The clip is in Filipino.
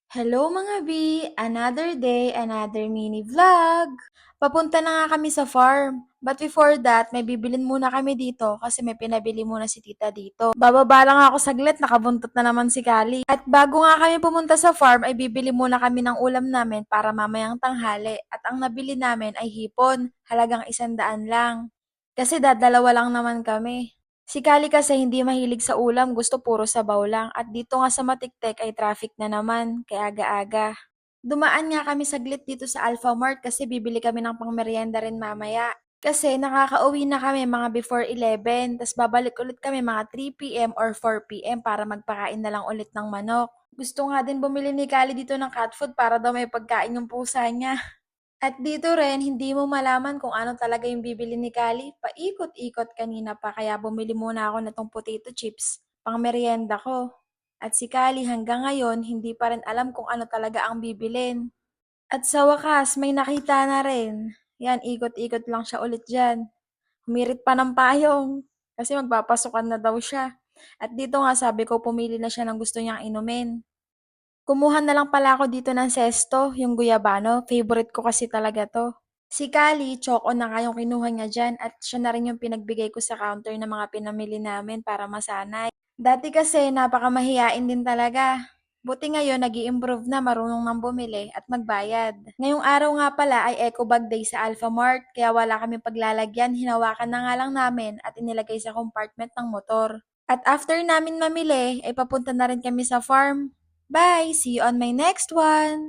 Hello mga B! Another day, another mini vlog! Papunta na nga kami sa farm. But before that, may bibilin muna kami dito kasi may pinabili muna si tita dito. Bababa lang ako saglit, nakabuntot na naman si Kali. At bago nga kami pumunta sa farm, ay bibili muna kami ng ulam namin para mamayang tanghali. At ang nabili namin ay hipon, halagang 100 lang. Kasi dadalawa lang naman kami. Si Kali kasi hindi mahilig sa ulam, gusto puro sabaw lang. At dito nga sa Matiktek ay traffic na naman, kaya aga-aga. Dumaan nga kami saglit dito sa Alpha Mart kasi bibili kami ng pangmeryenda rin mamaya. Kasi nakakauwi na kami mga before 11, tas babalik ulit kami mga 3 p.m. or 4 p.m. para magpakain na lang ulit ng manok. Gusto nga din bumili ni Kali dito ng cat food para daw may pagkain yung pusa niya. At dito rin, hindi mo malaman kung ano talaga yung bibili ni Kali. Paikot-ikot kanina pa kaya bumili muna ako nitong potato chips, pang merienda ko. At si Kali hanggang ngayon, hindi pa rin alam kung ano talaga ang bibilin. At sa wakas, may nakita na rin. Yan, ikot-ikot lang siya ulit dyan. Humirit pa ng payong kasi magpapasukan na daw siya. At dito nga sabi ko pumili na siya ng gusto niyang inumin. Kumuha na lang pala ako dito ng sesto, yung guyabano. Favorite ko kasi talaga to. Si Kali, choco na nga yung kinuha niya dyan at siya na rin yung pinagbigay ko sa counter ng mga pinamili namin para masanay. Dati kasi napakamahiyain din talaga. Buti ngayon nag improve na, marunong nang bumili at magbayad. Ngayong araw nga pala ay Eco Bag Day sa Alpha Mart kaya wala kami paglalagyan, hinawakan na nga lang namin at inilagay sa compartment ng motor. At after namin mamili, ay papunta na rin kami sa farm. Bye! See you on my next one!